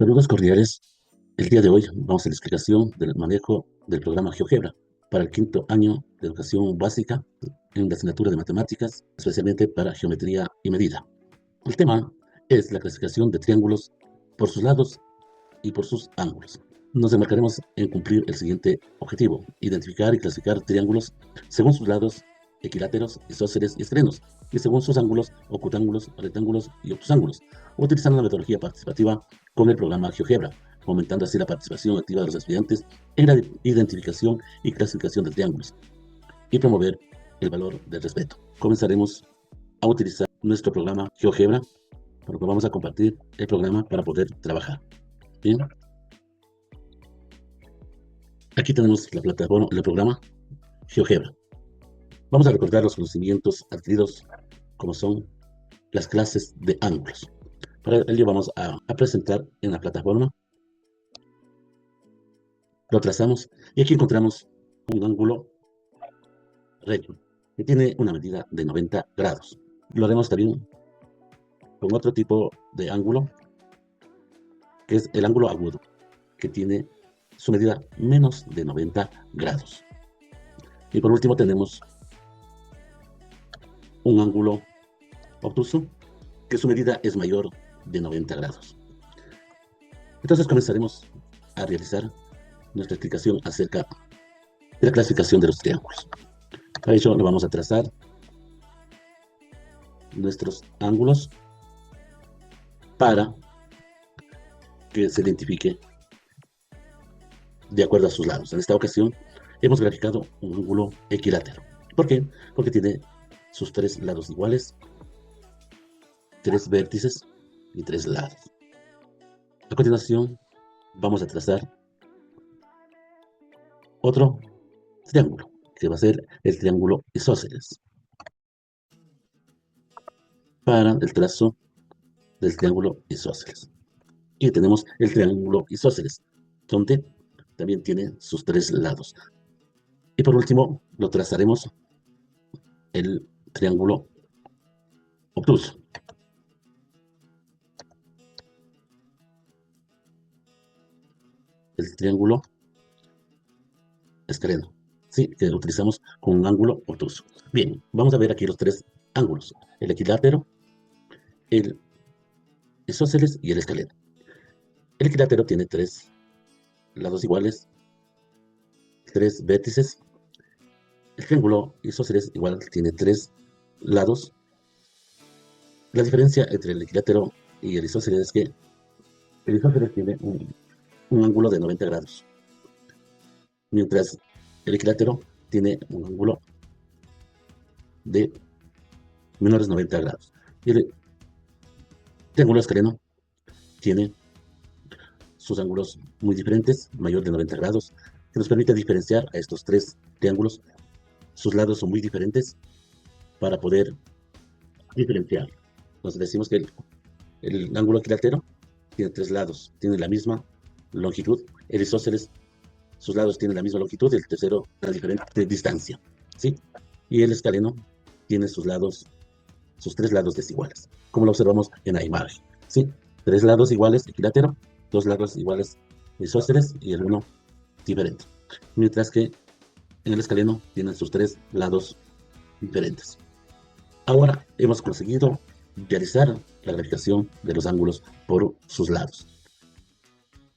Saludos cordiales. El día de hoy vamos a la explicación del manejo del programa GeoGebra para el quinto año de educación básica en la asignatura de matemáticas, especialmente para geometría y medida. El tema es la clasificación de triángulos por sus lados y por sus ángulos. Nos enmarcaremos en cumplir el siguiente objetivo: identificar y clasificar triángulos según sus lados equiláteros, isósceles y esclenos, y según sus ángulos, ocutángulos, rectángulos y obtusángulos, utilizando la metodología participativa con el programa GeoGebra, fomentando así la participación activa de los estudiantes en la identificación y clasificación de triángulos, y promover el valor del respeto. Comenzaremos a utilizar nuestro programa GeoGebra, por lo que vamos a compartir el programa para poder trabajar. Bien. Aquí tenemos la plataforma, el programa GeoGebra. Vamos a recordar los conocimientos adquiridos, como son las clases de ángulos. Para ello vamos a presentar en la plataforma. Lo trazamos y aquí encontramos un ángulo recto que tiene una medida de 90 grados. Lo haremos también con otro tipo de ángulo, que es el ángulo agudo, que tiene su medida menos de 90 grados. Y por último tenemos un ángulo obtuso, que su medida es mayor de 90 grados. Entonces comenzaremos a realizar nuestra explicación acerca de la clasificación de los triángulos. Para ello le vamos a trazar nuestros ángulos para que se identifique de acuerdo a sus lados. En esta ocasión hemos graficado un ángulo equilátero. ¿Por qué? Porque tiene sus tres lados iguales, tres vértices y tres lados. A continuación vamos a trazar otro triángulo, que va a ser el triángulo isósceles, para el trazo del triángulo isósceles. Y tenemos el triángulo isósceles, donde también tiene sus tres lados. Y por último lo trazaremos el triángulo obtuso. El triángulo escaleno, ¿sí? Que lo utilizamos con un ángulo obtuso. Bien, vamos a ver aquí los tres ángulos: el equilátero, el isósceles y el escaleno. El equilátero tiene tres lados iguales, tres vértices. El triángulo isósceles igual tiene tres lados. La diferencia entre el equilátero y el isósceles es que el isósceles tiene un ángulo de 90 grados, mientras el equilátero tiene un ángulo de menores 90 grados. Y el triángulo escaleno tiene sus ángulos muy diferentes, mayor de 90 grados, que nos permite diferenciar a estos tres triángulos. Sus lados son muy diferentes para poder diferenciar. Entonces decimos que el ángulo equilátero tiene tres lados, tiene la misma longitud. El isósceles, sus lados tienen la misma longitud, el tercero una diferente distancia, ¿sí? Y el escaleno tiene sus lados, sus tres lados desiguales, como lo observamos en la imagen, ¿sí? Tres lados iguales equilátero, dos lados iguales isósceles y el uno diferente. Mientras que en el escaleno tienen sus tres lados diferentes. Ahora hemos conseguido realizar la graficación de los ángulos por sus lados.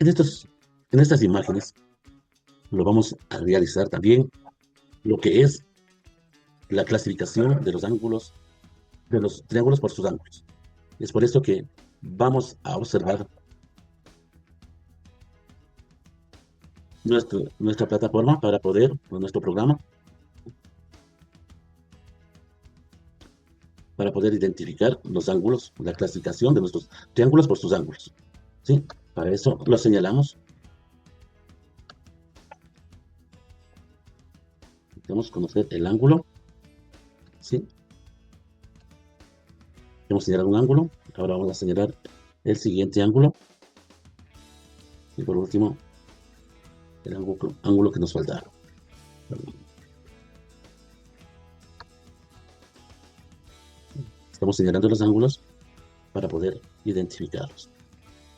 En estas imágenes lo vamos a realizar también lo que es la clasificación de los ángulos, de los triángulos por sus ángulos. Es por eso que vamos a observar nuestra plataforma para poder, con nuestro programa, para poder identificar los ángulos, la clasificación de nuestros triángulos por sus ángulos, ¿sí? Para eso lo señalamos. Queremos conocer el ángulo, ¿sí? Hemos señalado un ángulo, ahora vamos a señalar el siguiente ángulo. Y por último, el ángulo que nos falta. Estamos señalando los ángulos para poder identificarlos.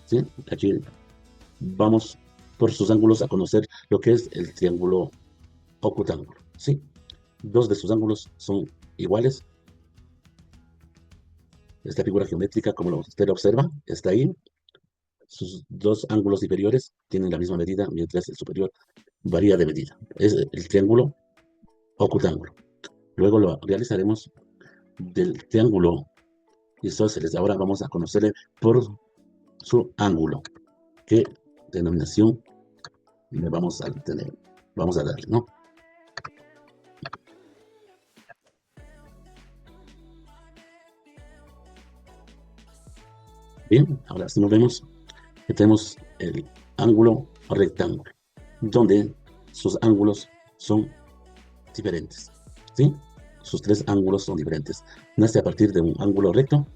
¿sí? Aquí vamos por sus ángulos a conocer lo que es el triángulo octángulo, ¿sí? Dos de sus ángulos son iguales. Esta figura geométrica, como usted la observa, está ahí. Sus dos ángulos inferiores tienen la misma medida, mientras el superior varía de medida. Es el triángulo octángulo. Luego lo realizaremos del triángulo isósceles. Ahora vamos a conocerle por su ángulo. ¿Qué denominación le vamos a tener? Vamos a darle, ¿no? Bien, ahora sí nos vemos que tenemos el ángulo rectángulo, donde sus ángulos son diferentes, ¿sí? Sus tres ángulos son diferentes. Nace a partir de un ángulo recto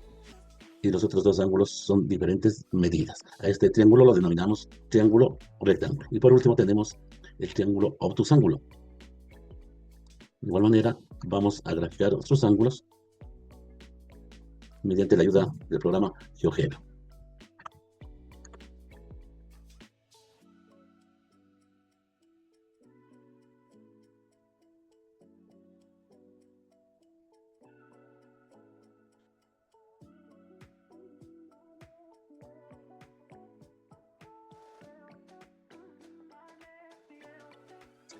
y los otros dos ángulos son diferentes medidas. A este triángulo lo denominamos triángulo rectángulo. Y por último tenemos el triángulo obtusángulo. De igual manera, vamos a graficar sus ángulos mediante la ayuda del programa GeoGebra.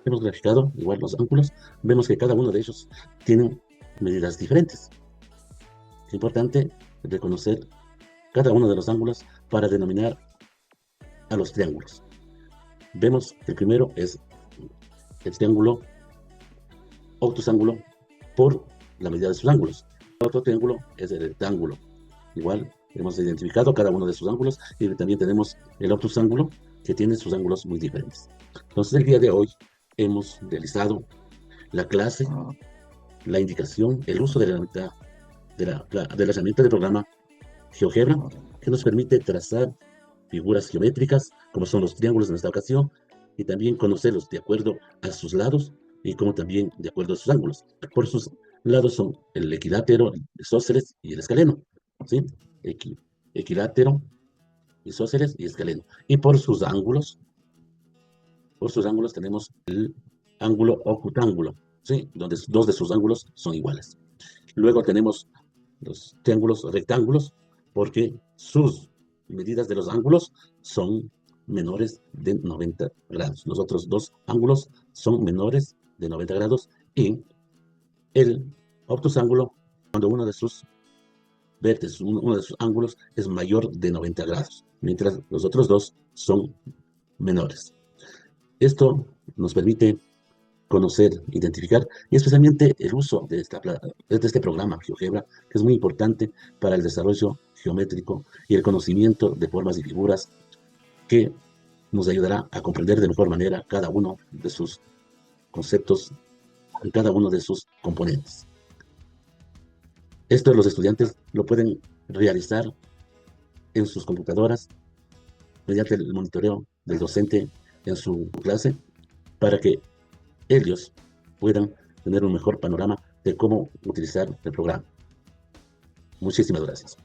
Hemos graficado igual los ángulos, vemos que cada uno de ellos tiene medidas diferentes. Es importante reconocer cada uno de los ángulos para denominar a los triángulos. Vemos que el primero es el triángulo obtusángulo por la medida de sus ángulos. El otro triángulo es el rectángulo. Igual hemos identificado cada uno de sus ángulos y también tenemos el obtusángulo que tiene sus ángulos muy diferentes. Entonces el día de hoy hemos realizado la clase, la indicación, el uso de la herramienta del programa GeoGebra, que nos permite trazar figuras geométricas, como son los triángulos en esta ocasión, y también conocerlos de acuerdo a sus lados y como también de acuerdo a sus ángulos. Por sus lados son el equilátero, el isósceles y el escaleno, ¿sí? Equilátero, isósceles y escaleno. Y por sus ángulos tenemos el ángulo octángulo, ¿sí? Donde dos de sus ángulos son iguales. Luego tenemos los triángulos rectángulos, porque sus medidas de los ángulos son menores de 90 grados. Los otros dos ángulos son menores de 90 grados y el obtusángulo, cuando uno de sus vértices, uno de sus ángulos es mayor de 90 grados, mientras los otros dos son menores. Esto nos permite conocer, identificar, y especialmente el uso de este programa GeoGebra, que es muy importante para el desarrollo geométrico y el conocimiento de formas y figuras, que nos ayudará a comprender de mejor manera cada uno de sus conceptos y cada uno de sus componentes. Esto los estudiantes lo pueden realizar en sus computadoras mediante el monitoreo del docente en su clase, para que ellos puedan tener un mejor panorama de cómo utilizar el programa. Muchísimas gracias.